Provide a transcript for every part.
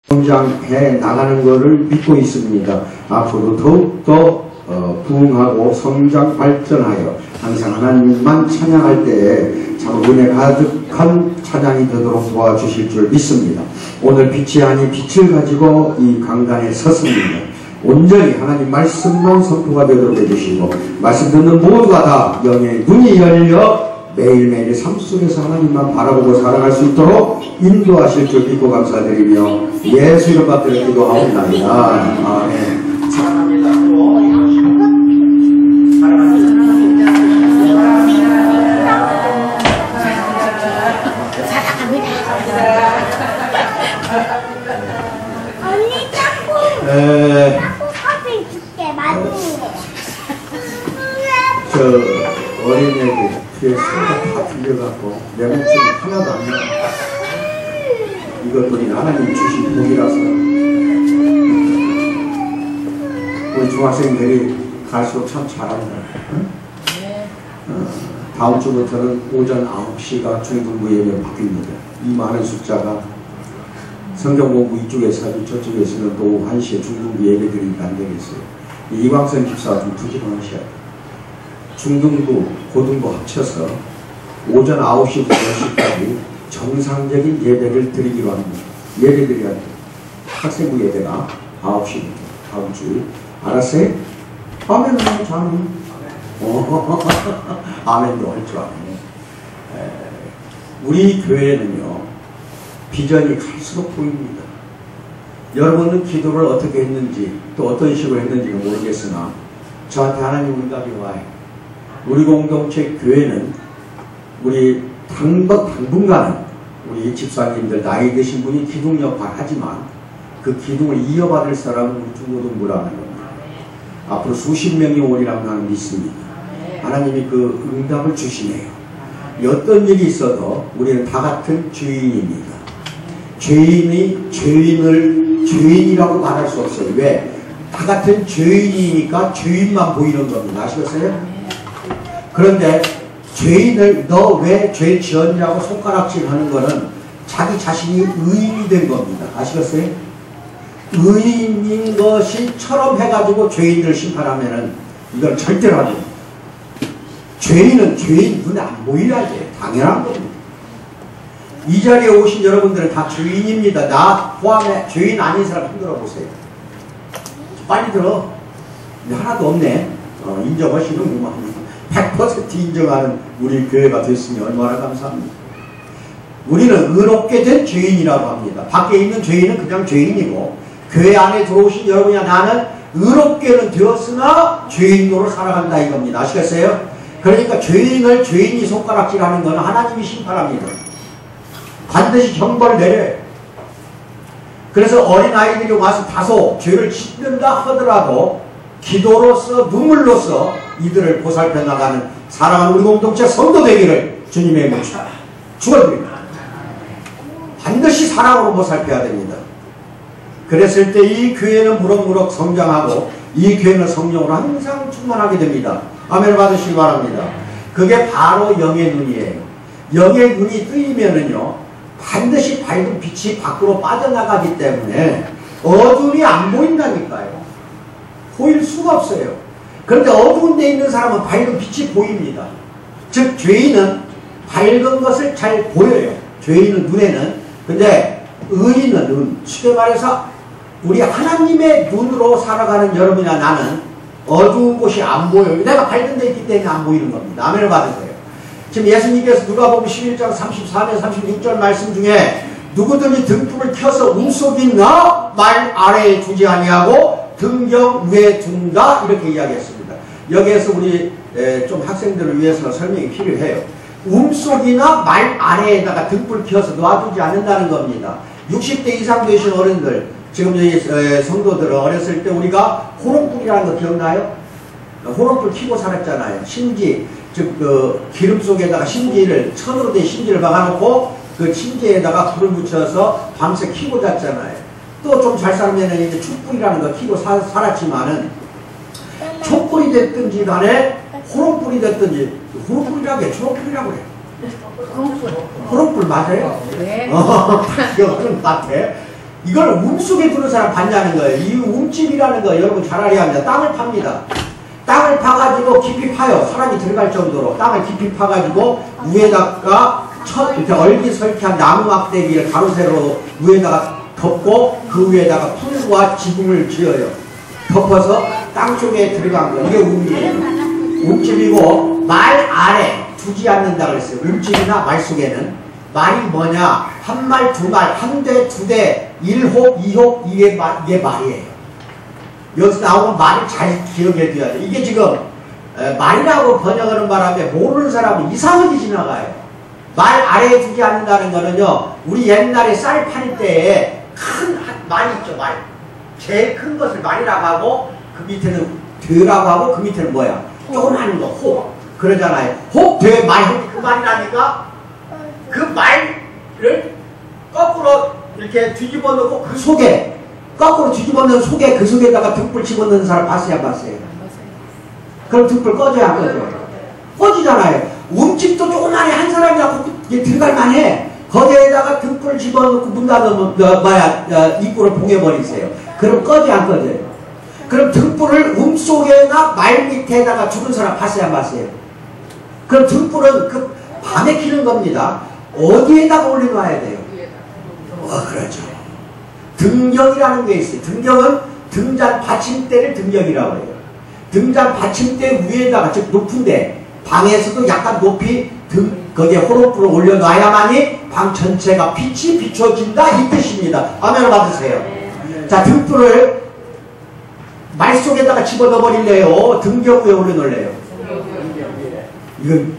성장해 나가는 것을 믿고 있습니다. 앞으로 더욱더 부흥하고 성장 발전하여 항상 하나님만 찬양할 때에 참 은혜 가득한 찬양이 되도록 도와주실 줄 믿습니다. 오늘 빛이 아닌 빛을 가지고 이 강단에 섰습니다. 온전히 하나님 말씀만 선포가 되도록 해주시고 말씀 듣는 모두가 다 영의 눈이 열려 매일매일 삶 속에서 하나님만 바라보고 살아갈 수 있도록 인도하실 줄 믿고 감사드리며 예수 이름 받들어 기도하옵나이다. 아멘. 사랑합니다. 언니 짬뽕 커피 줄게. 많이. 저 어린애들 뒤에 소리가 다 들려갖고 내 목소리 하나도 안 나. 이것들이 하나님 주신 복이라서 우리 중학생들이 갈수록 참 잘한다. 응? 다음 주부터는 오전 9시가 중등부 예배로 바뀝니다. 이 많은 숫자가 성경 공부 이쪽에서 하고 저쪽에서는 또 오후 1시에 중등부 예배 드리니까 안 되겠어요. 이광선 집사가 좀 부지런하셔야 돼요. 중등부, 고등부 합쳐서 오전 9시부터 10시까지 정상적인 예배를 드리기로 합니다. 예배 드려야 돼요. 학생부 예배가 9시부터 다음 주. 알았어요? 아멘은 잘하네. 아멘도 할 줄 아네. 우리 교회는요, 비전이 갈수록 보입니다. 여러분은 기도를 어떻게 했는지, 또 어떤 식으로 했는지는 모르겠으나, 저한테 하나님 응답이 와요. 우리 공동체 교회는 우리 당분간은 우리 집사님들 나이 드신 분이 기둥 역할 하지만 그 기둥을 이어받을 사람은 우리 중고등부라는 겁니다. 앞으로 수십 명이 오리라고 나는 믿습니다. 하나님이 그 응답을 주시네요. 어떤 일이 있어도 우리는 다 같은 죄인입니다. 죄인이 죄인을 죄인이라고 말할 수 없어요. 왜? 다 같은 죄인이니까 죄인만 보이는 겁니다. 아시겠어요? 그런데 죄인을 너 왜 죄 지었냐고 손가락질 하는 거는 자기 자신이 의인이 된 겁니다. 아시겠어요? 의인인 것이처럼 해가지고 죄인을 심판하면은 이건 절대로 안 됩니다. 죄인은 죄인 눈에 안 보이라지 당연한 겁니다. 이 자리에 오신 여러분들은 다 죄인입니다. 나 포함해 죄인 아닌 사람 흔들어 보세요. 빨리 들어. 하나도 없네. 인정하시는구만. 100% 인정하는 우리 교회가 됐으니 얼마나 감사합니다. 우리는 의롭게 된 죄인이라고 합니다. 밖에 있는 죄인은 그냥 죄인이고 교회 안에 들어오신 여러분이나 나는 의롭게는 되었으나 죄인으로 살아간다 이겁니다. 아시겠어요? 그러니까 죄인을 죄인이 손가락질하는 것은 하나님이 심판합니다. 반드시 형벌을 내려요. 그래서 어린아이들이 와서 다소 죄를 짓는다 하더라도 기도로서 눈물로서 이들을 보살펴 나가는 사랑하는 우리 공동체 성도 되기를 주님의 이름으로 축원드립니다. 반드시 사랑으로 보살펴야 됩니다. 그랬을 때 이 교회는 무럭무럭 성장하고 이 교회는 성령으로 항상 충만하게 됩니다. 아멘 받으시기 바랍니다. 그게 바로 영의 눈이에요. 영의 눈이 뜨이면은요 반드시 밝은 빛이 밖으로 빠져나가기 때문에 어둠이 안 보인다니까요. 보일 수가 없어요. 그런데 어두운 데 있는 사람은 밝은 빛이 보입니다. 즉 죄인은 밝은 것을 잘 보여요. 죄인은 눈에는. 근데 의인은 눈. 쉽게 말해서 우리 하나님의 눈으로 살아가는 여러분이나 나는 어두운 곳이 안 보여요. 내가 밝은 데 있기 때문에 안 보이는 겁니다. 아멘을 받으세요. 지금 예수님께서 누가복음 11장 34절 36절 말씀 중에 누구든지 등불을 켜서 운속이 나 말 아래에 두지 아니하고 등경 위에 둔다 이렇게 이야기했습니다. 여기에서 우리 좀 학생들을 위해서 설명이 필요해요. 움속이나 말 아래에다가 등불 켜서 놔두지 않는다는 겁니다. 60대 이상 되신 어른들 지금 여기 성도들은 어렸을 때 우리가 호롱불이라는 거 기억나요? 호롱불 켜고 살았잖아요. 심지 즉 그 기름 속에다가 심지를 천으로 된 심지를 박아놓고 그 심지에다가 불을 붙여서 밤새 켜고 잤잖아요. 또 좀 잘 살면은 이제 촛불이라는 거 켜고 살았지만은 촛불이 됐든지 간에 호롱불이 됐든지 호롱불이라고 해, 초롱불이라고 해. 호롱불 맞아요? 네. 기억하는 것 같아. 이걸 움속에 두는 사람 봤냐는 거예요. 이 움집이라는 거 여러분 잘 알아야 합니다. 땅을 팝니다. 땅을 파가지고 깊이 파요. 사람이 들어갈 정도로 땅을 깊이 파가지고 위에다가 이렇게 얼기설키한 나무 막대기를 가로세로 위에다가 덮고 그 위에다가 풀과 지붕을 지어요. 덮어서 땅 속에 들어간 거. 이게 움이에요. 움집이고 말 아래 두지 않는다 그랬어요. 움집이나 말 속에는 말이 뭐냐? 한 말, 두 말, 한 대, 두 대, 1혹, 2혹 이게 말이에요. 여기서 나오는 말을 잘 기억해 둬야 돼. 이게 지금 말이라고 번역하는 바람에 모르는 사람은 이상하게 지나가요. 말 아래에 두지 않는다는 거는요. 우리 옛날에 쌀 팔 때에 큰 말 있죠. 말. 제일 큰 것을 말이라고 하고 그 밑에는 되라고 하고 그 밑에는 뭐야? 조그마한 거 혹. 그러잖아요. 혹, 되, 말. 그 말이라니까 그 말을 거꾸로 이렇게 뒤집어 놓고 그 속에 거꾸로 뒤집어 놓은 속에 그 속에다가 등불 집어넣는 사람 봤어요? 안 봤어요? 그럼 등불 꺼져야 안 꺼져요? 꺼지잖아요. 움집도 조그만해. 한 사람이라고 들어갈 만해. 거기에다가 등불 집어넣고 문 닫으면 입구를 봉해버리세요. 그럼 꺼져 안 꺼져요? 그럼 등불을 속에나 말 밑에다가 두는 사람 봤어요? 안 봤어요? 그럼 등불은 그 밤에 켜는 겁니다. 어디에다가 올려놔야 돼요? 그렇죠. 등경이라는 게 있어요. 등경은 등잔 받침대를 등경이라고 해요. 등잔 받침대 위에다가, 즉 높은데 방에서도 약간 높이 거기에 호롱불을 올려놔야만이 방 전체가 빛이 비춰진다 이 뜻입니다. 아멘 받으세요. 자, 등불을 말 속에다가 집어넣어 버릴래요? 등경 위에 올려놓을래요? 이건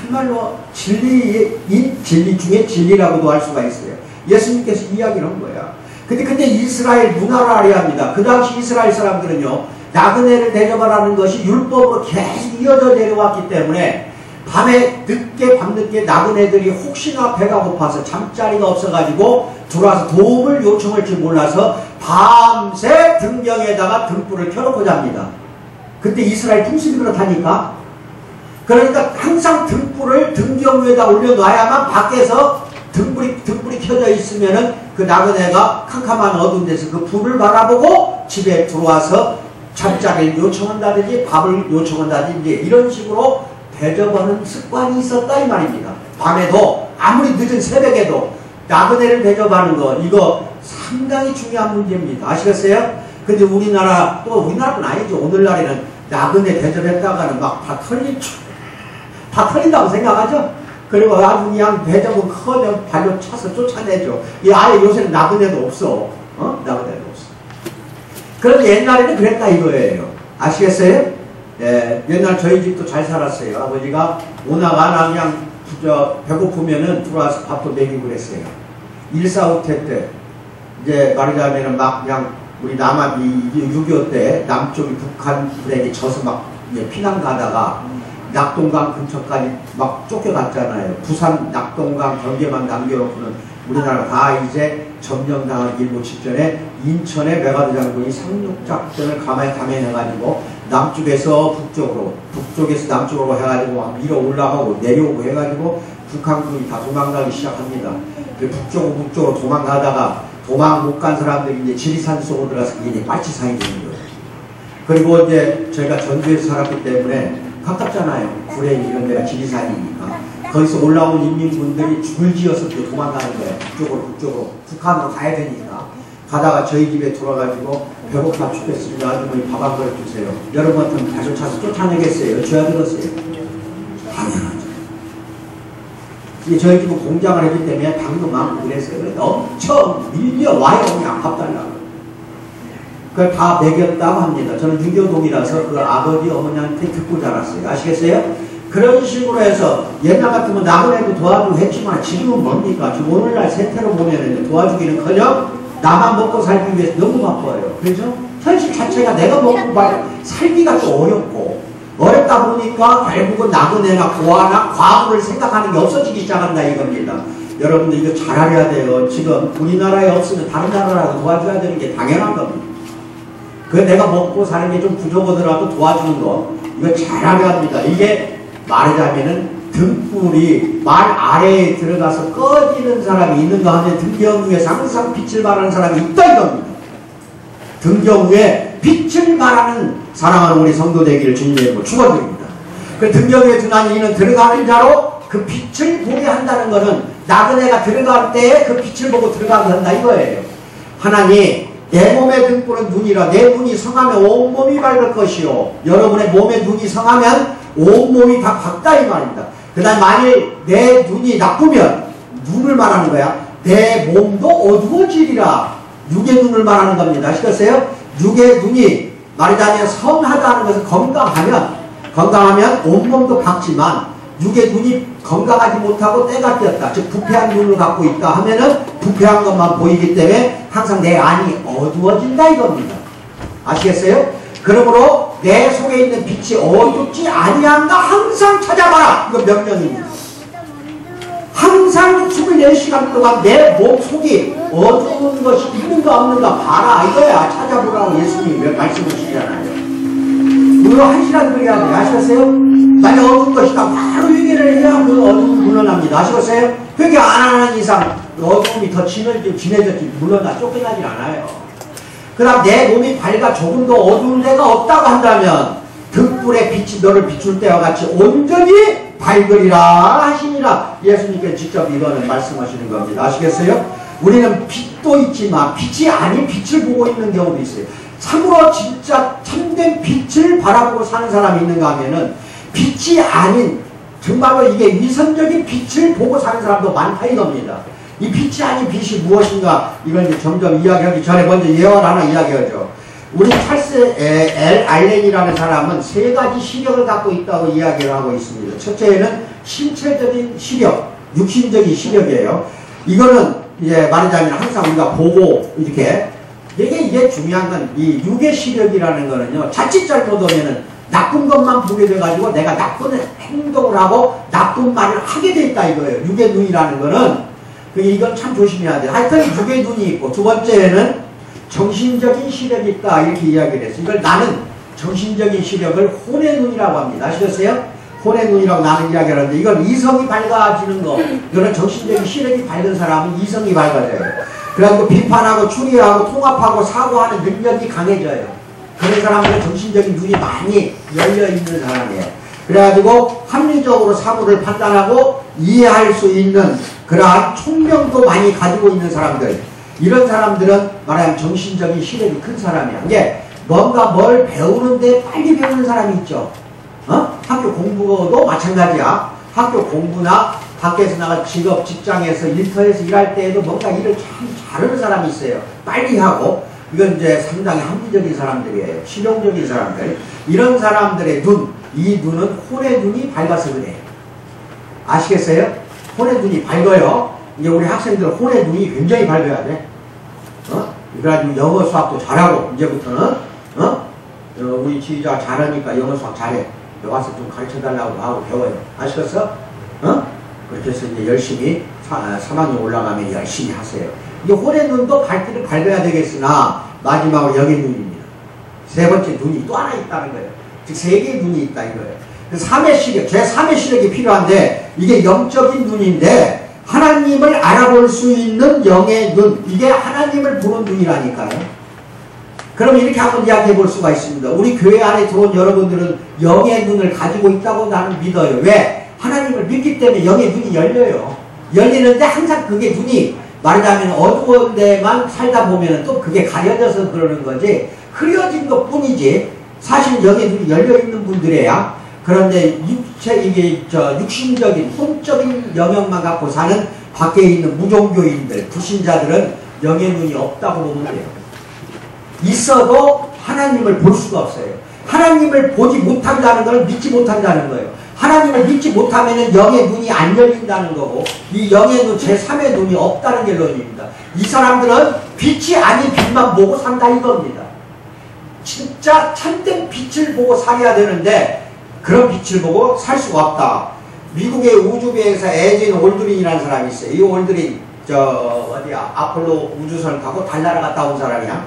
정말로 진리인 진리 중에 진리라고도 할 수가 있어요. 예수님께서 이야기를 한 거야. 근데 그때 이스라엘 문화를 알아야 합니다. 그 당시 이스라엘 사람들은요, 나그네를 대접하라는 것이 율법으로 계속 이어져 내려왔기 때문에 밤에 늦게 밤늦게 나그네들이 혹시나 배가 고파서 잠자리가 없어가지고 들어와서 도움을 요청할 줄 몰라서 밤새 등경에다가 등불을 켜놓고 잡니다. 그때 이스라엘 풍습이 그렇다니까. 그러니까 항상 등불을 등경 위에다 올려놔야만 밖에서 등불이 켜져 있으면은 그 나그네가 캄캄한 어두운 데서 그 불을 바라보고 집에 들어와서 잠자리를 요청한다든지 밥을 요청한다든지 이런 식으로 대접하는 습관이 있었다 이 말입니다. 밤에도 아무리 늦은 새벽에도 나그네를 대접하는 거 이거 상당히 중요한 문제입니다. 아시겠어요? 근데 우리나라 또 우리나라뿐 아니죠. 오늘날에는 나그네 대접했다가는 막 다 털린다고 생각하죠? 그리고 아주 그냥 대접은 커녕 발로 차서 쫓아내죠. 이 아예 요새는 나그네도 없어. 나그네도 없어. 그런데 옛날에는 그랬다 이거예요. 아시겠어요? 예, 옛날 저희 집도 잘 살았어요. 아버지가 오나가나 그냥 배고프면은 들어와서 밥도 먹이고 그랬어요. 1.4.5태 때 이제 말하자면은 막 그냥 우리 남한 6.25 때 남쪽이 북한 불에게 져서 막 피난 가다가 낙동강 근처까지 막 쫓겨갔잖아요. 부산 낙동강 경계만 남겨놓고는 우리나라 다 이제 점령당하기 일보 직전에 인천의 메가드 장군이 상륙작전을 감행해가지고 남쪽에서 북쪽에서 남쪽으로 해가지고 막 밀어 올라가고 내려오고 해가지고 북한군이 다 도망가기 시작합니다. 북쪽으로 도망가다가 도망 못 간 사람들이 이제 지리산 속으로 들어가서 그게 이제 빨치산이 되는 거예요. 그리고 이제 저희가 전주에서 살았기 때문에 가깝잖아요. 구례 이런 데가 지리산이니까. 거기서 올라온 인민군들이 죽을 지어서 도망가는 거예요. 북쪽으로. 북한으로 가야 되니까. 가다가 저희 집에 들어와가지고 배고파 죽겠습니다. 아주머니 밥 한 그릇 주세요. 여러분한테는 발로 차서 쫓아내겠어요. 줘야 되겠어요. 당연하죠. 이게 저희 집은 공장을 했기 때문에 당도 많고 그랬어요. 그래서 엄청 밀려와요. 그냥 밥 달라고. 그걸 다 먹였다고 합니다. 저는 유교동이라서 그 아버지 어머니한테 듣고 자랐어요. 아시겠어요? 그런 식으로 해서 옛날 같으면 나그네도 도와주고 했지만 지금은 뭡니까? 지금 오늘날 세태로 보면 도와주기는커녕 나만 먹고 살기 위해서 너무 바빠요. 그렇죠? 현실 자체가 내가 먹고 살기가 또 어렵고 어렵다 보니까 결국은 나그네나 고아나 과부를 생각하는 게 없어지기 시작한다 이겁니다. 여러분들 이거 잘 알아야 돼요. 지금 우리나라에 없으면 다른 나라라도 도와줘야 되는 게 당연한 겁니다. 그 내가 먹고 사는 게 좀 부족하더라도 도와주는 거 이거 잘 알아야 합니다. 이게 말하자면은 등불이 말 아래에 들어가서 꺼지는 사람이 있는가 하면 등경 위에서 항상 빛을 발하는 사람이 있다 이겁니다. 등경 위에 빛을 발하는 사랑하는 우리 성도 되기를 주님의 축원드립니다. 그 등경 위에 둔한 이는 들어가는 자로 그 빛을 보게 한다는 것은 나그네가 들어갈 때 그 빛을 보고 들어가게 한다 이거예요. 하나님 내 몸의 등불은 눈이라 내 눈이 성하면 온몸이 밝을 것이요 여러분의 몸에 눈이 성하면 온몸이 다 밝다 이 말입니다. 그 다음 만일 내 눈이 나쁘면 눈을 말하는 거야. 내 몸도 어두워지리라. 육의 눈을 말하는 겁니다. 아시겠어요? 육의 눈이 말하자면 성하다는 것은 건강하면 온몸도 밝지만 육의 눈이 건강하지 못하고 때가 띄었다. 즉 부패한 눈을 갖고 있다 하면은 부패한 것만 보이기 때문에 항상 내 안이 어두워진다 이겁니다. 아시겠어요? 그러므로 내 속에 있는 빛이 어둡지 아니한가 항상 찾아봐라. 이거 명령입니다. 항상 24시간 동안 내 몸속이 어두운 것이 있는가 없는가 봐라 이거야. 찾아보라고 예수님이 왜 말씀하시잖아요. 그거 하시라는 소리 하고 아시겠어요? 만약 어두운 것이다 바로 회개를 해야 그 어두움이 물러납니다. 아시겠어요? 회개 안 하는 이상 어두움이 더 진해졌지 물러나 쫓겨나질 않아요. 그 다음 내 몸이 밝아 조금 더 어두운 데가 없다고 한다면 등불의 빛이 너를 비출 때와 같이 온전히 밝으리라 하시니라. 예수님께서 직접 이거는 말씀하시는 겁니다. 아시겠어요? 우리는 빛도 있지만 빛이 아닌 빛을 보고 있는 경우도 있어요. 참으로 진짜 참된 빛을 바라보고 사는 사람이 있는가 하면은 빛이 아닌 정말로 이게 위선적인 빛을 보고 사는 사람도 많다 이겁니다. 이 빛이 아닌 빛이 무엇인가 이걸 이제 점점 이야기하기 전에 먼저 예언 하나 이야기하죠. 우리 찰스 엘 알렌이라는 사람은 세 가지 시력을 갖고 있다고 이야기를 하고 있습니다. 첫째는 신체적인 시력, 육신적인 시력이에요. 이거는 이제 말하자면 항상 우리가 보고 이렇게 이게 중요한 건 이 육의 시력이라는 거는요. 자칫 잘못하면은 나쁜 것만 보게 돼가지고 내가 나쁜 행동을 하고 나쁜 말을 하게 돼 있다 이거예요. 육의 눈이라는 거는 이건 참 조심해야 돼요. 하여튼 육의 눈이 있고 두 번째는 정신적인 시력이 있다 이렇게 이야기를 했어요. 이걸 나는 정신적인 시력을 혼의 눈이라고 합니다. 아시겠어요? 혼의 눈이라고 나는 이야기를 하는데 이건 이성이 밝아지는 거 이거는 정신적인 시력이 밝은 사람은 이성이 밝아져요. 그래가지고 비판하고 추리하고 통합하고 사고하는 능력이 강해져요. 그런 사람들은 정신적인 눈이 많이 열려있는 사람이에요. 그래가지고 합리적으로 사물을 판단하고 이해할 수 있는 그러한 총명도 많이 가지고 있는 사람들 이런 사람들은 말하자면 정신적인 시력이 큰 사람이야. 이게 뭔가 뭘 배우는데 빨리 배우는 사람이 있죠. 학교 공부도 마찬가지야. 학교 공부나 밖에서 나가 직업, 직장에서 일터에서 일할 때에도 뭔가 일을 참 잘하는 사람이 있어요. 빨리 하고. 이건 이제 상당히 합리적인 사람들이에요. 실용적인 사람들. 이런 사람들의 눈, 이 눈은 혼의 눈이 밝아서 그래요. 아시겠어요? 혼의 눈이 밝아요. 이제 우리 학생들 혼의 눈이 굉장히 밝아야 돼. 그래가지고 영어 수학도 잘하고, 이제부터는, 우리 지휘자가 잘하니까 영어 수학 잘해. 여기 와서 좀 가르쳐 달라고 하고 배워요. 아시겠어? 그렇게 해서 이제 열심히 3학년 올라가면 열심히 하세요. 이게 혼의 눈도 밝아야 되겠으나 마지막으로 영의 눈입니다. 세 번째 눈이 또 하나 있다는 거예요. 즉 세 개의 눈이 있다 이거예요. 삼의 시력, 제3의 시력이 필요한데 이게 영적인 눈인데 하나님을 알아볼 수 있는 영의 눈, 이게 하나님을 보는 눈이라니까요. 그러면 이렇게 한번 이야기해 볼 수가 있습니다. 우리 교회 안에 들어온 여러분들은 영의 눈을 가지고 있다고 나는 믿어요. 왜? 하나님을 믿기 때문에 영의 눈이 열려요. 열리는데 항상 그게 눈이 말하자면 어두운 데만 살다 보면 또 그게 가려져서 그러는 거지 흐려진 것 뿐이지 사실 영의 눈이 열려있는 분들이야. 그런데 육신적인 혼적인 영역만 갖고 사는 밖에 있는 무종교인들, 불신자들은 영의 눈이 없다고 보면 돼요. 있어도 하나님을 볼 수가 없어요. 하나님을 보지 못한다는 걸 믿지 못한다는 거예요. 하나님을 믿지 못하면 영의 눈이 안 열린다는 거고 이 영의 눈, 제3의 눈이 없다는 결론입니다. 이 사람들은 빛이 아닌 빛만 보고 산다 이겁니다. 진짜 참된 빛을 보고 살아야 되는데 그런 빛을 보고 살 수가 없다. 미국의 우주비행사 에진 올드린이라는 사람이 있어요. 이 올드린 아폴로 우주선을 타고 달나라 갔다 온 사람이야.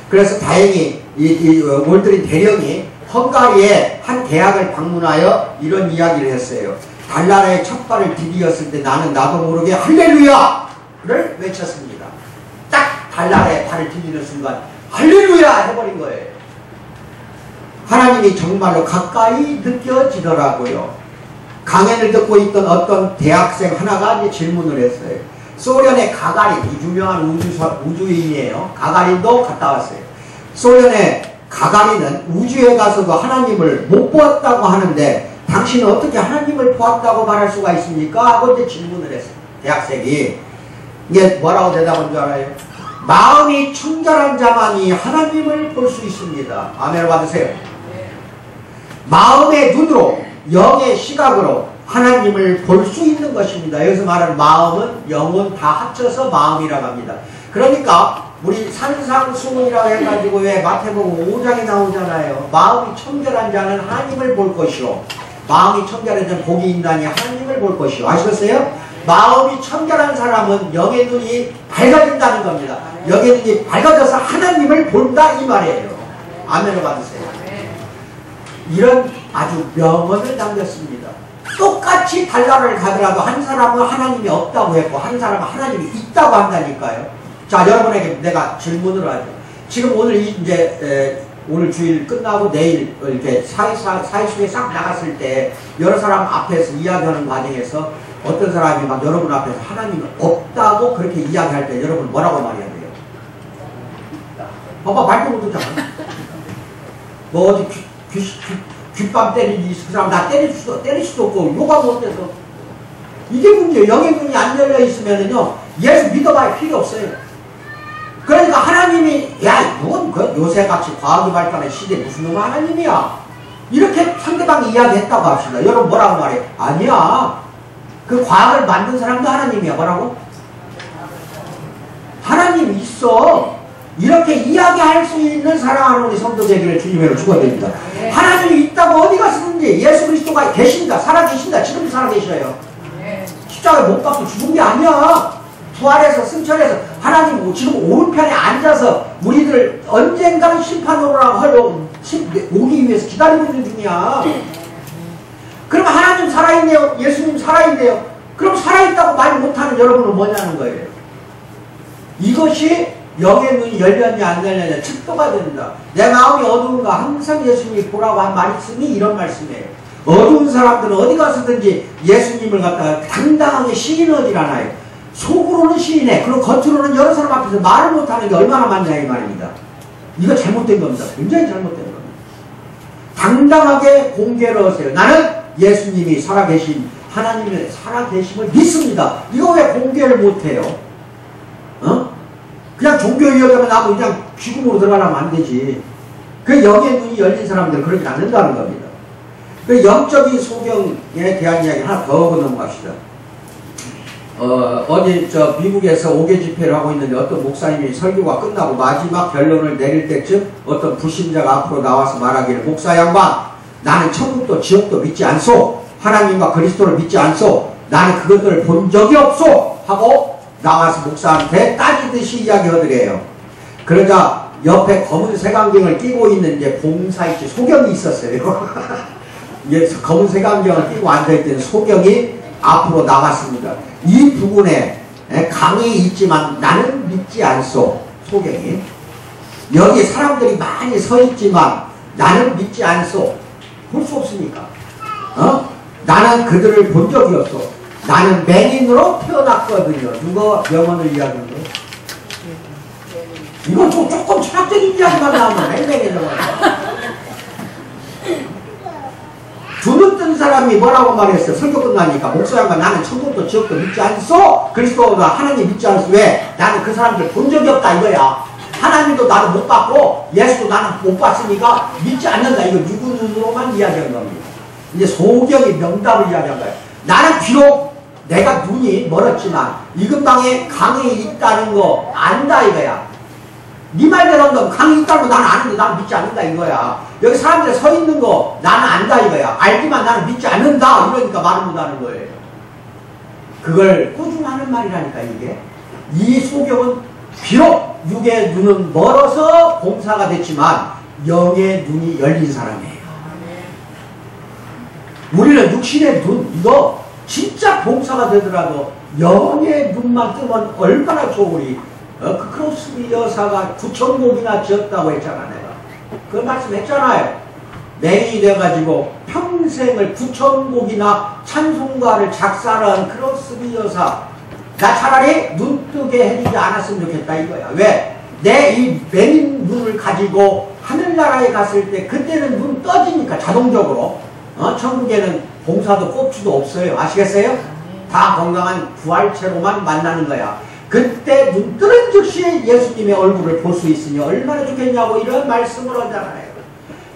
그래서 다행히 이 올드린 대령이 헝가리의 한 대학을 방문하여 이런 이야기를 했어요. 달나라의 첫 발을 디디었을 때 나는 나도 모르게 할렐루야를 외쳤습니다. 딱 달나라의 발을 디디는 순간 할렐루야 해버린 거예요. 하나님이 정말로 가까이 느껴지더라고요. 강연을 듣고 있던 어떤 대학생 하나가 이제 질문을 했어요. 소련의 가가린, 유명한 우주인이에요. 가가린도 갔다 왔어요. 소련의 가가린은 우주에 가서도 하나님을 못 보았다고 하는데 당신은 어떻게 하나님을 보았다고 말할 수가 있습니까? 하고 이제 질문을 했어요. 대학생이. 이게 뭐라고 대답한 줄 알아요? 마음이 청결한 자만이 하나님을 볼 수 있습니다. 아멘을 받으세요. 마음의 눈으로, 영의 시각으로 하나님을 볼 수 있는 것입니다. 여기서 말하는 마음은 영혼 다 합쳐서 마음이라고 합니다. 그러니까 우리 산상수훈이라고 해가지고 왜 마태복음 5장에 나오잖아요. 마음이 청결한 자는 하나님을 볼 것이요, 마음이 청결한 자는 복이 있나니 하나님을 볼 것이요. 아시겠어요? 마음이 청결한 사람은 영의 눈이 밝아진다는 겁니다. 영의 눈이 밝아져서 하나님을 본다 이 말이에요. 아멘을 받으세요. 이런 아주 명언을 남겼습니다. 똑같이 달나라를 가더라도 한 사람은 하나님이 없다고 했고 한 사람은 하나님이 있다고 한다니까요. 자, 여러분에게 내가 질문을 하죠. 지금 오늘 이제 오늘 주일 끝나고 내일 이렇게 사이수에 싹 나갔을 때 여러 사람 앞에서 이야기하는 과정에서 어떤 사람이 막 여러분 앞에서 하나님이 없다고 그렇게 이야기할 때 여러분 뭐라고 말해야 돼요? 봐봐, 말도 못하잖아. 뭐 어디 귓밤 때리니 그 사람 나 때릴 수도 없고 욕하고 못해서. 이게 문제예요. 영의 눈이 안 열려 있으면은요 예수 믿어봐야 필요 없어요. 그러니까 하나님이 야 이건 그 요새같이 과학이 발달한 시대에 무슨 놈의 하나님이야 이렇게 상대방이 이야기했다고 합시다. 여러분 뭐라고 말해? 아니야, 그 과학을 만든 사람도 하나님이야. 뭐라고? 하나님이 있어. 이렇게 이야기할 수 있는 사랑하는 우리 성도 되기를 주님으로 축원드립니다. 하나님이 있다고 어디 갔었는지 예수 그리스도가 계신다, 살아계신다. 지금도 살아계셔요. 십자가에 못 박혀 죽은 게 아니야. 부활해서 승천해서 하나님 지금 오른편에 앉아서 우리들 언젠가 심판으로 하려고 오기 위해서 기다리고 있는 중이야. 그럼 하나님 살아있네요, 예수님 살아있네요. 그럼 살아있다고 말 못하는 여러분은 뭐냐는 거예요. 이것이 영의 눈이 열렸냐 안 열렸냐 측도가 된다. 내 마음이 어두운가 항상 예수님이 보라고 한 말씀이 이런 말씀이에요. 어두운 사람들은 어디 가서든지 예수님을 갖다가 당당하게 시인하지 않아요. 속으로는 시인해. 그리고 겉으로는 여러 사람 앞에서 말을 못하는 게 얼마나 많냐 이 말입니다. 이거 잘못된 겁니다. 굉장히 잘못된 겁니다. 당당하게 공개를 하세요. 나는 예수님이 살아계신 하나님의 살아계심을 믿습니다. 이거 왜 공개를 못해요? 그냥 종교 이야기하면 나도 그냥 귀금으로 들어가려면 안 되지. 그 영의 눈이 열린 사람들은 그렇게 안 된다는 겁니다. 그 영적인 소경에 대한 이야기 하나 더 하고 넘어갑시다. 어디 미국에서 5개 집회를 하고 있는데 어떤 목사님이 설교가 끝나고 마지막 결론을 내릴 때쯤 어떤 불신자가 앞으로 나와서 말하기를, 목사 양반, 나는 천국도 지옥도 믿지 않소. 하나님과 그리스도를 믿지 않소. 나는 그것들을 본 적이 없소. 하고 나와서 목사한테 따지듯이 이야기하더래요. 그러자 옆에 검은 색안경을 끼고 있는 이제 봉사일지 소경이 있었어요. 이게 검은 색안경을 끼고 앉아있던 소경이 앞으로 나왔습니다. 이 부분에 강이 있지만 나는 믿지 않소. 소경이 여기 사람들이 많이 서 있지만 나는 믿지 않소. 볼 수 없으니까. 나는 그들을 본 적이 없어. 나는 맹인으로 태어났거든요. 누가 명언을 이야기하는 거예요? 이건 조금 철학적인 이야기만 나오면 맹맹해져요. 두 눈 뜬 사람이 뭐라고 말했어요? 설교 끝나니까 목사님과 나는 천국도 지옥도 믿지 않소. 그리스도가 하나님 믿지 않소. 왜? 나는 그 사람들 본 적이 없다 이거야. 하나님도 나를 못 봤고 예수도 나는 못 봤으니까 믿지 않는다. 이거 누구 눈으로만 이야기한 겁니다. 이제 소경이 명답을 이야기한 거예요. 나는 비록 내가 눈이 멀었지만 이 근방에 강이 있다는 거 안다 이거야. 네 말대로 한다면 강이 있다는 거 나는 아는데 나는 믿지 않는다 이거야. 여기 사람들이 서 있는 거 나는 안다 이거야. 알지만 나는 믿지 않는다 이러니까 말을 못하는 거예요. 그걸 꾸준히 하는 말이라니까 이게. 이 소경은 비록 육의 눈은 멀어서 봉사가 됐지만 영의 눈이 열린 사람이에요. 우리는 육신의 눈, 이거 진짜 봉사가 되더라도 영의 눈만 뜨면 얼마나 좋으리. 그 크로스비 여사가 9,000곡이나 지었다고 했잖아, 내가. 그 말씀 했잖아요. 맹이 돼가지고 평생을 9,000곡이나 찬송가를 작사한 크로스비 여사. 나 차라리 눈 뜨게 해주지 않았으면 좋겠다 이거야. 왜? 내 이 맹인 눈을 가지고 하늘나라에 갔을 때 그때는 눈 떠지니까 자동적으로. 천국에는 봉사도 꼽주도 없어요. 아시겠어요? 다 건강한 부활체로만 만나는 거야. 그때 눈 뜨는 즉시 예수님의 얼굴을 볼 수 있으니 얼마나 좋겠냐고 이런 말씀을 하잖아요.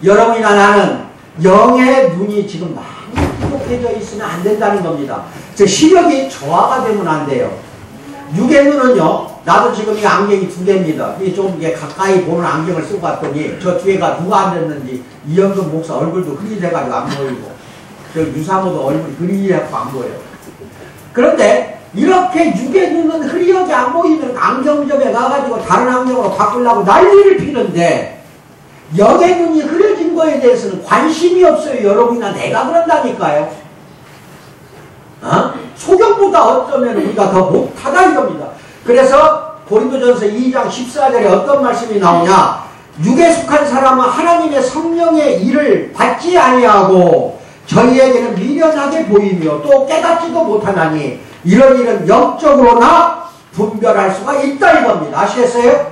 여러분이나 나는 영의 눈이 지금 많이 부족해져 있으면 안 된다는 겁니다. 즉 시력이 저하가 되면 안 돼요. 육의 눈은요, 나도 지금 이 안경이 2개입니다. 이게 좀 이게 가까이 보는 안경을 쓰고 갔더니 저 뒤에가 누가 앉았는지 이영근 목사 얼굴도 흐릿해가지고 안 보이고 저 유사모도 얼굴이 흐릿해갖고 안 보여요. 그런데 이렇게 육의 눈은 흐릿하게 안 보이면 안경점에 가가지고 다른 안경으로 바꾸려고 난리를 피는데 영의 눈이 흐려진 거에 대해서는 관심이 없어요. 여러분이나 내가 그런다니까요. 소경보다 어쩌면 우리가 더 못하다 이겁니다. 그래서 고린도전서 2장 14절에 어떤 말씀이 나오냐. 육에 속한 사람은 하나님의 성령의 일을 받지 아니하고 저희에게는 미련하게 보이며 또 깨닫지도 못하나니 이런 일은 영적으로나 분별할 수가 있다 이겁니다. 아시겠어요?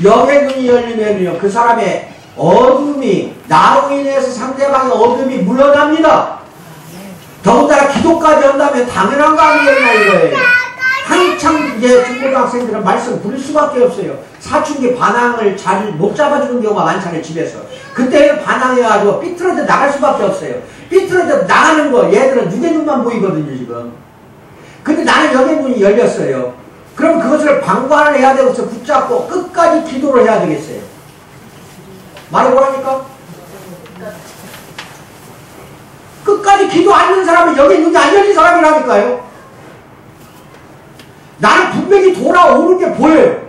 영의 눈이 열리면요 그 사람의 어둠이 나로 인해서 상대방의 어둠이 물러납니다. 더군다나 기도까지 한다면 당연한 거 아니겠나 이거예요. 한창 이제 중고등학생들은 말씀 부릴 수밖에 없어요. 사춘기 반항을 잘 못 잡아주는 경우가 많잖아요 집에서. 그때는 반항해가지고 삐뚤어져 나갈 수밖에 없어요. 삐뚤어져 나가는 거 얘들은 육의 눈만 보이거든요 지금. 근데 나는 영의 눈이 열렸어요. 그럼 그것을 방관을 해야 되고서 붙잡고 끝까지 기도를 해야 되겠어요. 말이 뭐라니까? 끝까지 기도 안 하는 사람은 영의 눈이 안 열린 사람이라니까요. 나는 분명히 돌아오는 게 보여요.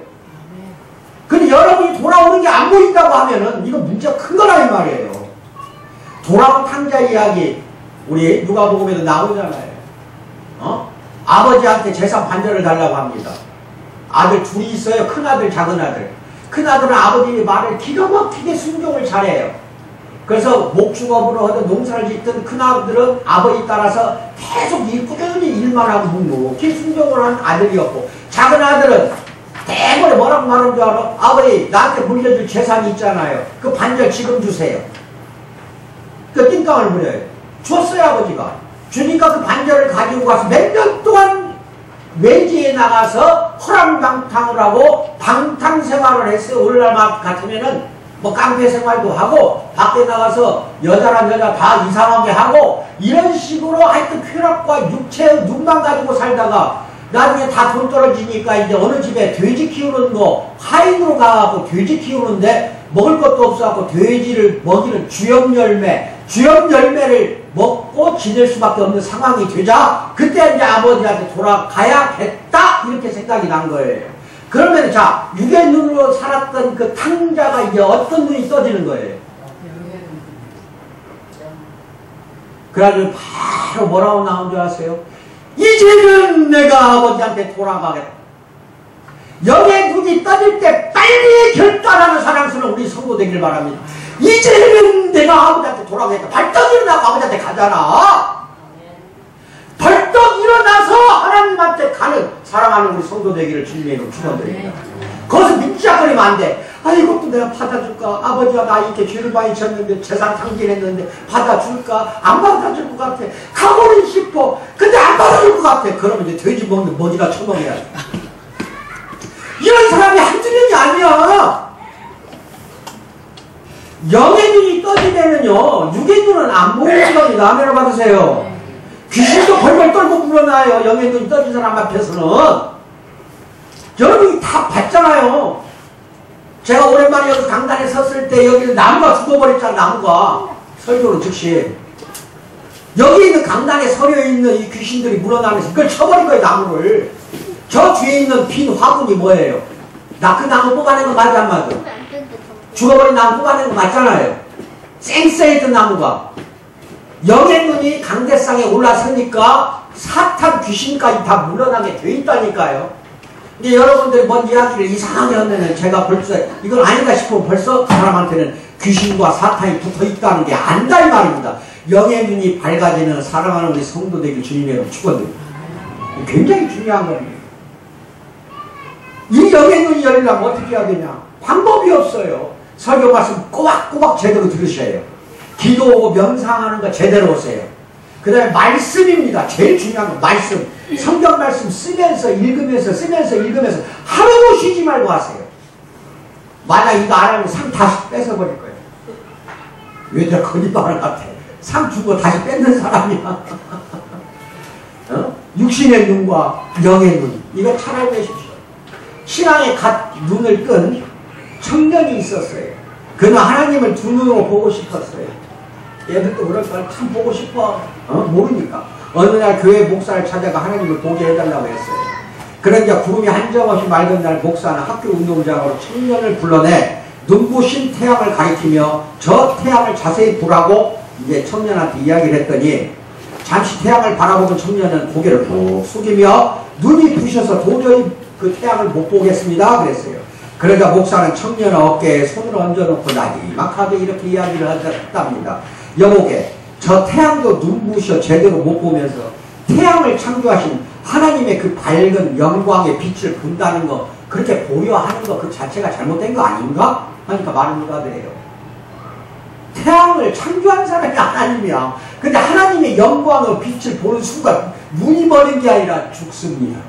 근데 여러분이 돌아오는 게 안 보인다고 하면은 이거 문제가 큰 거라 이 말이에요. 돌아온 탕자 이야기 우리 누가복음에도 나오잖아요. 아버지한테 재산 반절을 달라고 합니다. 아들 둘이 있어요. 큰아들 작은아들. 큰아들은 아버지의 말을 기가 막히게 순종을 잘해요. 그래서 목축업으로 하든 농사를 짓든 큰아들은 아버지 따라서 계속 꾸준히 일만 하고 묵묵히 순종을 한 아들이었고 작은아들은 대번에 뭐라고 말하는 줄 알아? 아버지 나한테 물려줄 재산이 있잖아요. 그 반절 지금 주세요. 그 띵깡을 부려요. 줬어요 아버지가. 주니까 그 반절을 가지고 가서 몇 년 동안 외지에 나가서 허랑방탕을 하고 방탕생활을 했어요. 오늘날 같으면은 뭐 깡패 생활도 하고 밖에 나가서 여자랑 여자 다 이상하게 하고 이런 식으로 하여튼 쾌락과 육체의 눈만 가지고 살다가 나중에 다 돈 떨어지니까 이제 어느 집에 돼지 키우는 거 하인으로 가갖고 돼지 키우는데 먹을 것도 없어갖고 돼지를 먹이는 주염열매를 먹고 지낼 수밖에 없는 상황이 되자 그때 이제 아버지한테 돌아가야겠다 이렇게 생각이 난 거예요. 그러면 자 육의 눈으로 살았던 그 탕자가 이제 어떤 눈이 떠지는 거예요. 그래가지고 바로 뭐라고 나온 줄 아세요? 이제는 내가 아버지한테 돌아가겠다. 영의 눈이 떠질 때 빨리 결단하는 사랑스러운 우리 성도 되길 바랍니다. 이제는 내가 아버지한테 돌아가겠다. 벌떡 일어나고 아버지한테 가잖아. 벌떡 일어나서 하나님한테 가는 사랑하는 우리 성도 되기를 주님의 이름으로 축원드립니다. 거기서 밉작거리면 안 돼. 아 이것도 내가 받아줄까? 아버지가 나 이렇게 죄를 많이 졌는데 재산 탕진했는데 받아줄까? 안 받아줄 것 같아. 가고는 싶어. 근데 안 받아줄 것 같아. 그러면 이제 돼지 먹는 먹이나 처먹어야 돼. 이런 사람이 한두 명이 아니야. 영의 눈이 떠지면은요 육의 눈은 안 보이는 겁니다. 아멘을 받으세요. 귀신도 벌벌 떨고 물어나요. 영의 눈이 떠진 사람 앞에서는. 여러분이 다 봤잖아요. 제가 오랜만에 여기 강단에 섰을 때 여기는 나무가 죽어버렸잖아. 나무가 설교로 즉시 여기 있는 강단에 서려 있는 이 귀신들이 물어나면서 그걸 쳐버린 거예요. 나무를. 저 뒤에 있는 빈 화분이 뭐예요? 나 그 나무 뽑아낸 거 맞아 안 맞아? 죽어버린 나무 뽑아낸 거 맞잖아요. 쌩쌩했던 나무가 영의 눈이 강대상에 올라서니까 사탄 귀신까지 다 물러나게 돼 있다니까요. 근데 여러분들이 뭔 이야기를 이상하게 하면은 제가 벌써 이건 아니다 싶으면 벌써 그 사람한테는 귀신과 사탄이 붙어 있다는 게 안다 이 말입니다. 영의 눈이 밝아지는 사랑하는 우리 성도 되길 주님의 축원드립니다. 굉장히 중요한 겁니다. 이 영의 눈이 열리려면 어떻게 해야 되냐? 방법이 없어요. 설교 말씀 꼬박꼬박 제대로 들으셔야 해요. 기도하고 명상하는 거 제대로 오세요. 그 다음에 말씀입니다. 제일 중요한 건 말씀. 성경 말씀 쓰면서 읽으면서 하루도 쉬지 말고 하세요. 만약 이거 안 하면 상 다시 뺏어버릴 거예요. 왜 내가 거짓말 같아? 상 주고 다시 뺏는 사람이야. 어? 육신의 눈과 영의 눈, 이거 잘 알고 계십시오. 신앙에 갓 눈을 끈 청년이 있었어요. 그는 하나님을 두 눈으로 보고 싶었어요. 얘들도 그럴 걸 참 보고 싶어. 모르니까. 어느 날 교회 목사를 찾아가 하나님을 보게 해달라고 했어요. 그러니까 구름이 한정없이 맑은 날 목사는 학교 운동장으로 청년을 불러내 눈부신 태양을 가리키며 저 태양을 자세히 보라고 이제 청년한테 이야기를 했더니 잠시 태양을 바라보던 청년은 고개를 푹 숙이며 눈이 부셔서 도저히 그 태양을 못 보겠습니다 그랬어요. 그러자 목사는 청년 어깨에 손을 얹어놓고 나지막하게 이렇게 이야기를 했답니다. 여보게, 저 태양도 눈부셔 제대로 못 보면서 태양을 창조하신 하나님의 그 밝은 영광의 빛을 본다는 거, 그렇게 보여하는 거 그 자체가 잘못된 거 아닌가? 하니까 많은 누가들이에요. 태양을 창조한 사람이 하나님이야. 근데 하나님의 영광의 빛을 보는 순간 눈이 멀은 게 아니라 죽습니다.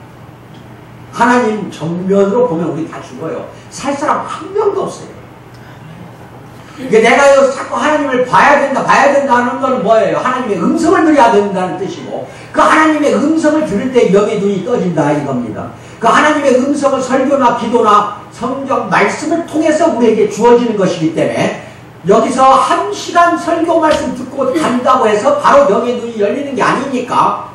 하나님 정면으로 보면 우리 다 죽어요. 살 사람 한 명도 없어요. 이게 내가 여기서 자꾸 하나님을 봐야 된다 하는 건 뭐예요? 하나님의 음성을 들어야 된다는 뜻이고, 그 하나님의 음성을 들을 때 영의 눈이 떠진다 이겁니다. 그 하나님의 음성은 설교나 기도나 성경 말씀을 통해서 우리에게 주어지는 것이기 때문에 여기서 1시간 설교 말씀 듣고 간다고 해서 바로 영의 눈이 열리는 게 아니니까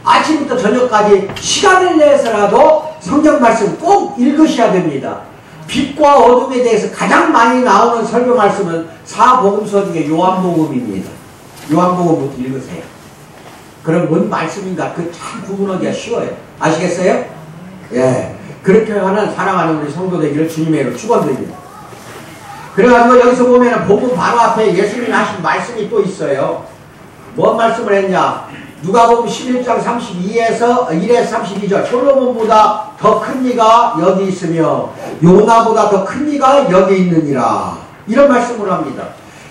아침부터 저녁까지 시간을 내서라도 성경 말씀 꼭 읽으셔야 됩니다. 빛과 어둠에 대해서 가장 많이 나오는 설교 말씀은 사복음서 중에 요한복음입니다. 요한복음부터 읽으세요. 그럼 뭔 말씀인가 그 참 구분하기가 쉬워요. 아시겠어요? 예. 그렇게 하는 사랑하는 우리 성도 되기를 주님의 이름으로 축원드립니다. 그래가지고 여기서 보면은 복음 바로 앞에 예수님이 하신 말씀이 또 있어요. 뭔 말씀을 했냐? 누가복음 11장 32에서 1에서 32절 솔로몬보다 더 큰 이가 여기 있으며 요나보다 더 큰 이가 여기 있느니라. 이런 말씀을 합니다.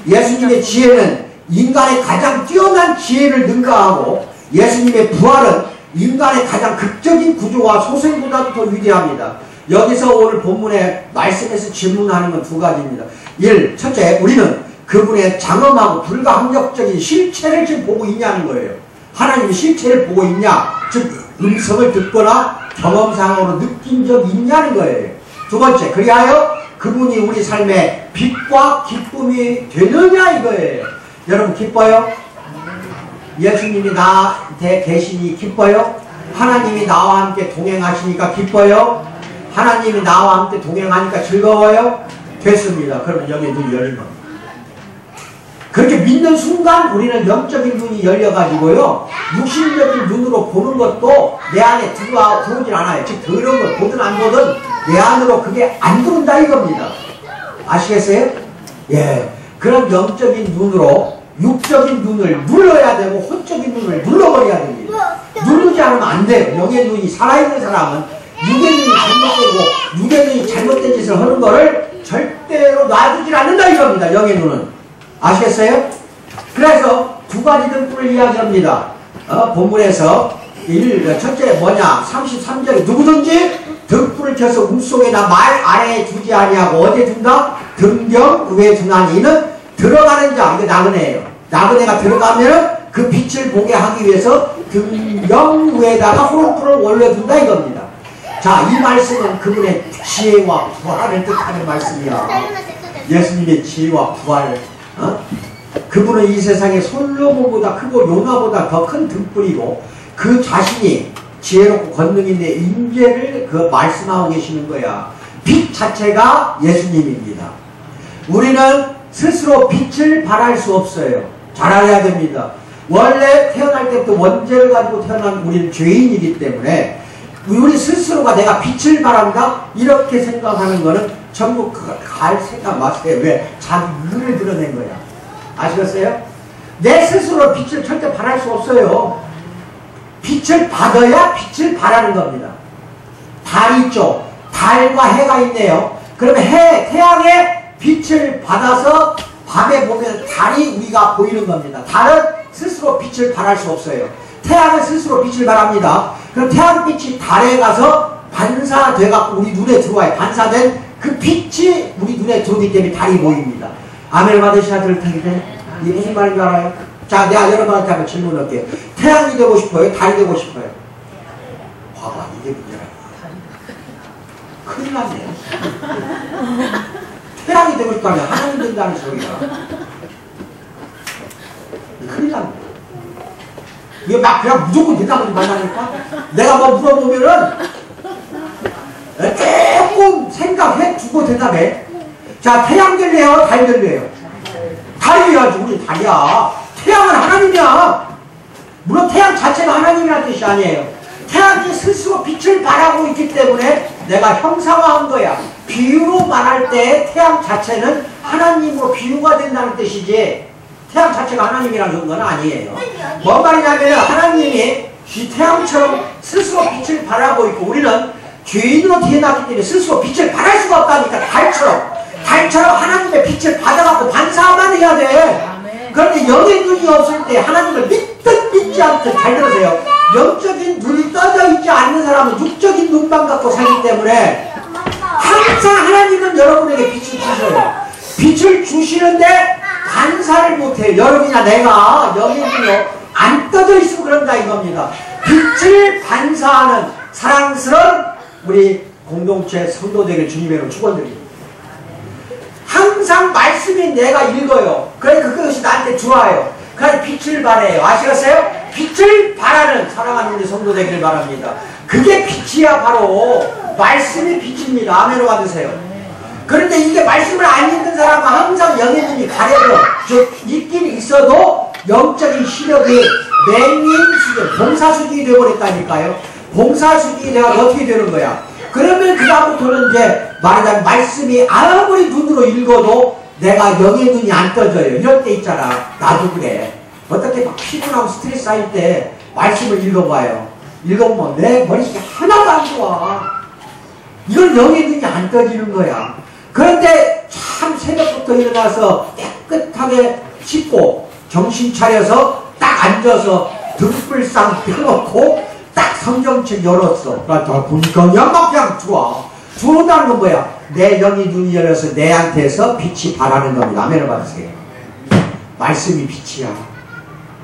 예수님의 지혜는 인간의 가장 뛰어난 지혜를 능가하고 예수님의 부활은 인간의 가장 극적인 구조와 소생보다도 더 위대합니다. 여기서 오늘 본문의 말씀에서 질문하는 건 두 가지입니다. 1. 첫째, 우리는 그분의 장엄하고 불가항력적인 실체를 지금 보고 있냐는 거예요. 하나님의 실체를 보고 있냐? 즉 음성을 듣거나 경험상으로 느낀 적이 있냐는 거예요. 두 번째, 그리하여 그분이 우리 삶의 빛과 기쁨이 되느냐 이거예요. 여러분 기뻐요? 예수님이 나한테 계시니 기뻐요? 하나님이 나와 함께 동행하시니까 기뻐요? 하나님이 나와 함께 동행하니까 즐거워요? 됐습니다. 그러면 여기 눈이 열린 겁니다. 그렇게 믿는 순간 우리는 영적인 눈이 열려가지고요, 육신적인 눈으로 보는 것도 내 안에 들어오질 않아요. 즉 더러운 걸 보든 안 보든 내 안으로 그게 안 들어온다 이겁니다. 아시겠어요? 예. 그런 영적인 눈으로 육적인 눈을 눌러야 되고 혼적인 눈을 눌러버려야 됩니다. 누르지 않으면 안 돼요. 영의 눈이 살아있는 사람은 육의 눈이 잘못되고 육의 눈이 잘못된 짓을 하는 거를 절대로 놔두질 않는다 이겁니다. 영의 눈은. 아시겠어요? 그래서 두 가지 등불을 이야기합니다. 본문에서 첫째 뭐냐? 33절에 누구든지 등불을 켜서 움속에나 말 아래에 두지 아니하고 어디에 둔다? 등경 위에 두나니 이는 들어가는 자, 이게 나그네예요. 나그네가 들어가면은 그 빛을 보게 하기 위해서 등경 위에다가 호롱불을 올려둔다 이겁니다. 자, 이 말씀은 그분의 지혜와 부활을 뜻하는 말씀이야. 예수님의 지혜와 부활. 그분은 이 세상에 솔로몬보다 크고 요나보다 더 큰 등불이고 그 자신이 지혜롭고 권능 있는 인재를 그 말씀하고 계시는 거야. 빛 자체가 예수님입니다. 우리는 스스로 빛을 발할 수 없어요. 잘 알아야 됩니다. 원래 태어날 때부터 원죄를 가지고 태어난 우리는 죄인이기 때문에 우리 스스로가 내가 빛을 발한다 이렇게 생각하는 거는 전부 갈 생각 마세요. 왜? 자기 눈을 드러낸 거야. 아시겠어요? 내 스스로 빛을 절대 발할 수 없어요. 빛을 받아야 빛을 발하는 겁니다. 달이 있죠. 달과 해가 있네요. 그러면 태양의 빛을 받아서 밤에 보면 달이 우리가 보이는 겁니다. 달은 스스로 빛을 발할 수 없어요. 태양은 스스로 빛을 발합니다. 그럼 태양빛이 달에 가서 반사돼갖고 우리 눈에 들어와요. 반사된 그 빛이 우리 눈에 들어오기 때문에 달이 보입니다. 아멘 받으셔야 될 텐데 이게 무슨 말인지 알아요? 자, 내가 여러분한테 한번 질문할게요. 태양이 되고 싶어요? 달이 되고 싶어요? 봐봐, 이게 문제라. 큰일 났네. 태양이 되고 싶다면 하나님 된다는 소리야. 큰일 났네. 이게 막 그냥 무조건 대답을 만나니까 내가 뭐 물어보면은 조금 생각해 주고 대답해. 자, 태양 될래요? 달 될래요? 달이야지. 우리 달이야. 태양은 하나님이야. 물론 태양 자체가 하나님이라는 뜻이 아니에요. 태양이 스스로 빛을 발하고 있기 때문에 내가 형상화한 거야. 비유로 말할 때 태양 자체는 하나님으로 비유가 된다는 뜻이지 태양 자체가 하나님이라는 건 아니에요. 뭔 말이냐면 하나님이 이 태양처럼 스스로 빛을 발하고 있고 우리는 죄인으로 태어났기 때문에 스스로 빛을 발할 수가 없다니까. 달처럼 하나님의 빛을 받아갖고 반사만 해야 돼. 그런데 영의 눈이 없을 때 하나님을 믿든 믿지 않든 잘 들으세요. 영적인 눈이 떠져 있지 않는 사람은 육적인 눈만 갖고 살기 때문에 항상 하나님은 여러분에게 빛을 주셔요. 빛을 주시는데 반사를 못해요. 여러분이나 내가 영의 눈이 안 떠져 있으면 그런다 이겁니다. 빛을 반사하는 사랑스러운 우리 공동체 성도되길 주님의 이름으로 축원드립니다. 항상 말씀이 내가 읽어요. 그러니까 그것이 나한테 좋아요. 그래서 빛을 발해요. 아시겠어요? 빛을 발하는 사랑하는 우리 성도 되기를 바랍니다. 그게 빛이야. 바로 말씀이 빛입니다. 아멘을 받으세요. 그런데 이게 말씀을 안 읽는 사람은 항상 영의 눈이 가려져. 즉 있긴 있어도 영적인 시력이 맹인수준, 봉사수준이 되어버렸다니까요. 봉사수준이 내가 어떻게 되는 거야? 그러면 그 다음부터는 이제 말하자면 말씀이 아무리 눈으로 읽어도 내가 영의 눈이 안 떠져요. 이럴 때 있잖아. 나도 그래. 어떻게 막 피곤하고 스트레스 쌓일 때 말씀을 읽어봐요. 읽어보면 내 머릿속에 하나도 안 좋아. 이건 영의 눈이 안 떠지는 거야. 그런데 참 새벽부터 일어나서 깨끗하게 씻고 정신 차려서 딱 앉아서 등불상 펴놓고 딱 성경책 열었어. 나 보니까 그냥 좋아. 들어온다는 건 뭐야? 내 영이 눈이 열려서 내한테서 빛이 발하는 겁니다. 아멘을 받으세요. 말씀이 빛이야.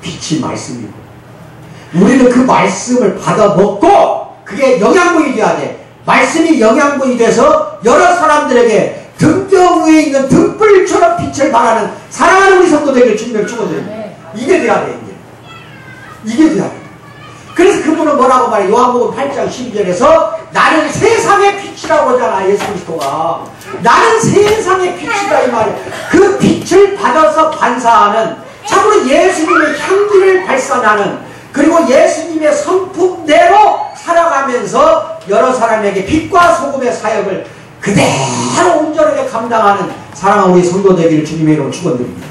빛이 말씀이고 우리는 그 말씀을 받아 먹고 그게 영양분이 돼야 돼. 말씀이 영양분이 돼서 여러 사람들에게 등경 위에 있는 등불처럼 빛을 발하는 사랑하는 우리 성도들에게 주님을 축원드립니다. 이게 돼야 돼. 이게 돼야 돼. 그래서 그분은 뭐라고 말해? 요한복음 8장 12절에서 나는 세상의 빛이라고 하잖아. 예수 그리스도가 나는 세상의 빛이다 이 말이야. 그 빛을 받아서 반사하는 참으로 예수님의 향기를 발산하는 그리고 예수님의 성품대로 살아가면서 여러 사람에게 빛과 소금의 사역을 그대로 온전하게 감당하는 사랑하는 우리 성도 되기를 주님의 이름으로 축원드립니다.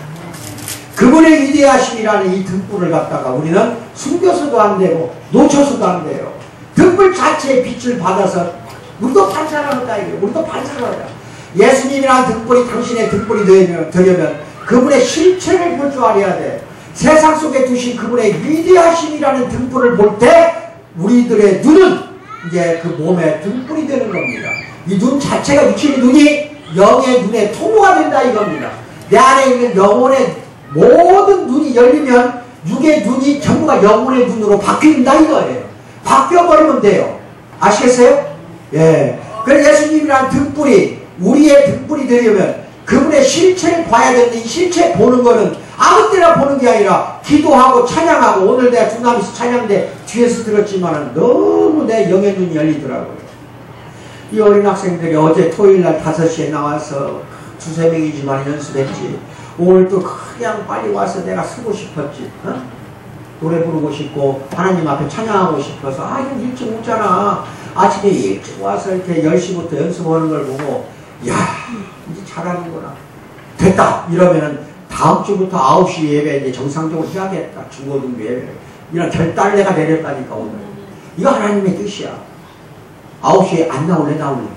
그분의 위대하심이라는 이 등불을 갖다가 우리는 숨겨서도 안 되고 놓쳐서도 안 돼요. 등불 자체의 빛을 받아서 우리도 반사를 한다 이게. 우리도 반사를 한다. 예수님이라는 등불이 당신의 등불이 되려면 그분의 실체를 볼 줄 알아야 돼. 세상 속에 두신 그분의 위대하심이라는 등불을 볼 때 우리들의 눈은 이제 그 몸의 등불이 되는 겁니다. 이 눈 자체가 육신의 눈이 영의 눈의 통로가 된다 이겁니다. 내 안에 있는 영혼의 모든 눈이 열리면 육의 눈이 전부가 영혼의 눈으로 바뀐다 이거예요. 바뀌어버리면 돼요. 아시겠어요? 예. 그래서 예수님이라는 등불이 우리의 등불이 되려면 그분의 실체를 봐야 되는데 이 실체 보는 거는 아무 때나 보는 게 아니라 기도하고 찬양하고 오늘 내가 중남에서 찬양대 뒤에서 들었지만 너무 내 영의 눈이 열리더라고요. 이 어린 학생들이 어제 토요일날 5시에 나와서 2~3명이지만 연습했지. 오늘 또 그냥 빨리 와서 내가 쓰고 싶었지. 어? 노래 부르고 싶고 하나님 앞에 찬양하고 싶어서 좀 일찍 오잖아. 아침에 일찍 와서 이렇게 10시부터 연습하는 걸 보고 야 이제 잘하는구나. 됐다 이러면은 다음 주부터 9시 예배 이제 정상적으로 해야겠다. 중고등부 예배를. 이런 결단내가 내렸다니까 오늘. 이거 하나님의 뜻이야. 9시에 안 나올래 나올래?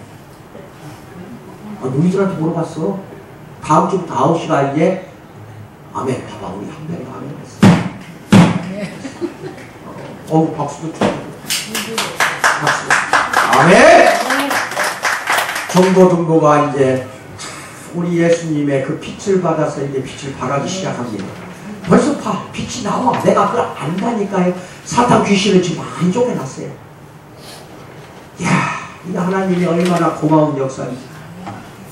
너희들한테 물어봤어. 다음 주부터 9시가 이제 아멘. 봐봐 우리 한 명이 아멘 했어. 박수도 쳐. 박수. 아멘. 중고등부가 이제 우리 예수님의 그 빛을 받아서 이제 빛을 발하기 시작합니다. 벌써 빛이 나와. 내가 그걸 안다니까요. 사탄 귀신을 지금 많이 쫓겨났어요. 이야, 이게 하나님이 얼마나 고마운 역사인지.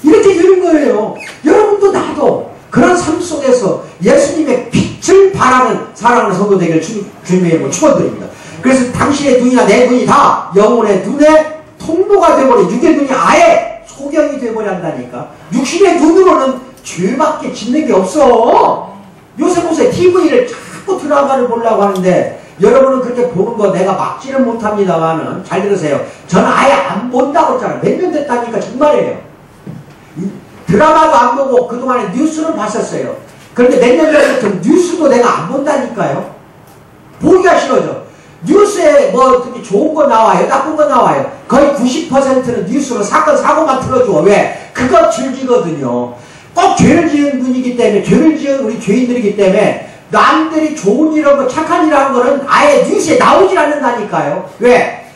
이렇게 되는 거예요. 여러분도 나도 그런 삶 속에서 예수님의 빛을 발하는 사랑하는 성도 되기를 주님의 이름으로 축원드립니다. 그래서 당신의 눈이나 내 눈이 다 영혼의 눈의 통로가 되어버려. 육의 눈이 아예 소경이 되어버린다니까. 육신의 눈으로는 죄밖에 짓는 게 없어. 요새 보세요. TV를 자꾸 드라마를 보려고 하는데 여러분은 그렇게 보는 거 내가 막지는 못합니다만은 잘 들으세요. 저는 아예 안 본다고 했잖아요. 몇 년 됐다니까 정말이에요. 드라마도 안 보고 그동안에 뉴스는 봤었어요. 그런데 몇 년 전부터 뉴스도 내가 안 본다니까요. 보기가 싫어져. 뉴스에 뭐 특히 좋은 거 나와요. 나쁜 거 나와요. 거의 90%는 뉴스로 사건 사고만 틀어줘. 왜? 그거 즐기거든요. 꼭 죄를 지은 분이기 때문에 죄를 지은 우리 죄인들이기 때문에 남들이 좋은 일하고 착한 일하는 거는 아예 뉴스에 나오질 않는다니까요. 왜?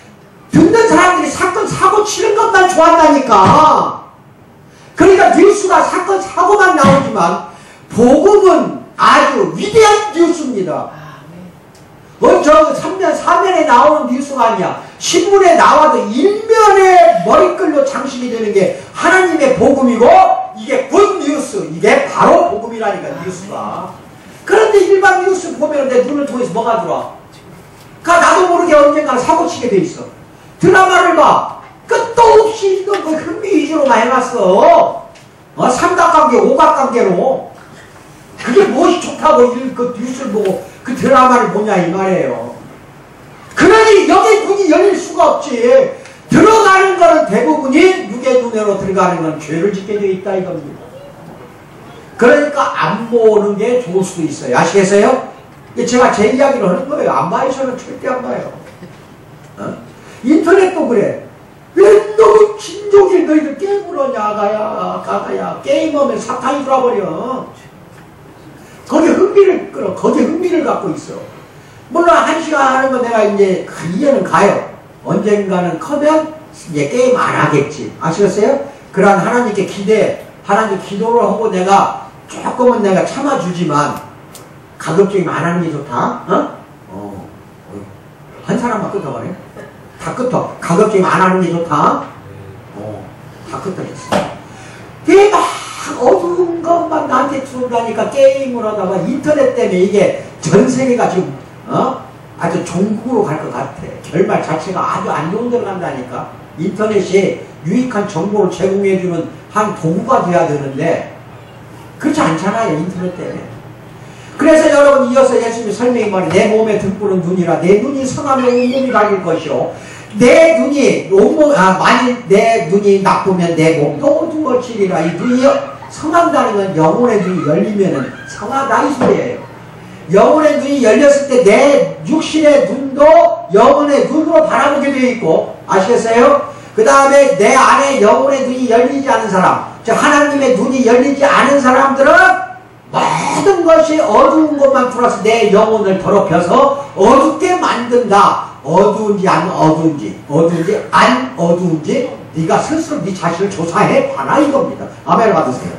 듣는 사람들이 사건 사고 치는 것만 좋아한다니까. 그러니까 뉴스가 사건 사고만 나오지만 복음은 아주 위대한 뉴스입니다. 저 3면 4면에 나오는 뉴스가 아니야. 신문에 나와도 일면에 머리끌로 장식이 되는 게 하나님의 복음이고 이게 굿 뉴스. 이게 바로 복음이라니까 뉴스가. 그런데 일반 뉴스 보면 내 눈을 통해서 뭐가 들어와? 그러니까 나도 모르게 언젠가 사고치게 돼 있어. 드라마를 봐. 끝도 없이 이거 그 흥미 위주로만 해놨어. 삼각관계, 오각관계로. 그게 무엇이 좋다고 그 뉴스를 보고 그 드라마를 보냐 이 말이에요. 그러니 여기 눈이 열릴 수가 없지. 들어가는 거는 대부분이 육의 눈으로 들어가는 건 죄를 짓게 되어 있다 이겁니다. 그러니까 안 보는 게 좋을 수도 있어요. 아시겠어요? 제가 제 이야기를 하는 거예요. 안 봐요. 저는 절대 안 봐요. 인터넷도 그래. 왜 너무 김종일 너희들 게임을 하냐 가가야 게임하면 사탄이 돌아버려. 거기에 흥미를 끌어. 거기에 흥미를 갖고 있어. 물론 1시간 하는 거 내가 이제 이해는 가요. 언젠가는 커면 이제 게임 안 하겠지. 아시겠어요? 그런 하나님께 기대, 하나님 기도를 하고 내가 조금은 내가 참아주지만 가급적이면 안 하는 게 좋다. 한 사람만 끊어버려. 다 끊어. 가급적이면 안 하는 게 좋다. 다 끊어졌어. 이게 막 어두운 것만 나한테 들어오다니까 게임을 하다가 인터넷 때문에 이게 전 세계가 지금 아주 종국으로 갈 것 같아. 결말 자체가 아주 안 좋은 데로 간다니까. 인터넷이 유익한 정보를 제공해주는 한 도구가 돼야 되는데 그렇지 않잖아요. 인터넷 때문에. 그래서 여러분 이어서 예수님이 설명이 말해. 내 몸에 등불은 눈이라. 내 눈이 성하면 온몸이 밝을 것이요. 내 눈이 만일 내 눈이 나쁘면 내 몸도 어두워지리라. 이 눈이 성한다는 건 영혼의 눈이 열리면은 성하다 이 소리예요. 영혼의 눈이 열렸을 때 내 육신의 눈도 영혼의 눈으로 바라보게 되어 있고, 아시겠어요? 그 다음에 내 안에 영혼의 눈이 열리지 않은 사람, 즉 하나님의 눈이 열리지 않은 사람들은 모든 것이 어두운 것만 풀어서 내 영혼을 더럽혀서 어둡게 만든다. 어두운지 안 어두운지, 어두운지 안 어두운지 네가 스스로 네 자신을 조사해 봐라 이겁니다. 아멘 받으세요.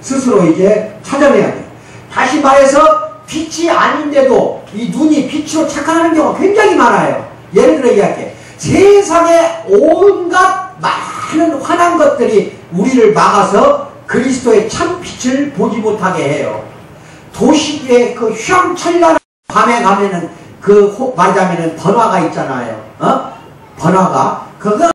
스스로 이제 찾아내야 돼. 다시 말해서 빛이 아닌데도 이 눈이 빛으로 착각하는 경우가 굉장히 많아요. 예를 들어 이야기해. 세상에 온갖 많은 환한 것들이 우리를 막아서 그리스도의 참 빛을 보지 못하게 해요. 도시의 그 휘황찬란한 밤에 가면은 말하자면은 번화가 있잖아요. 번화가. 그거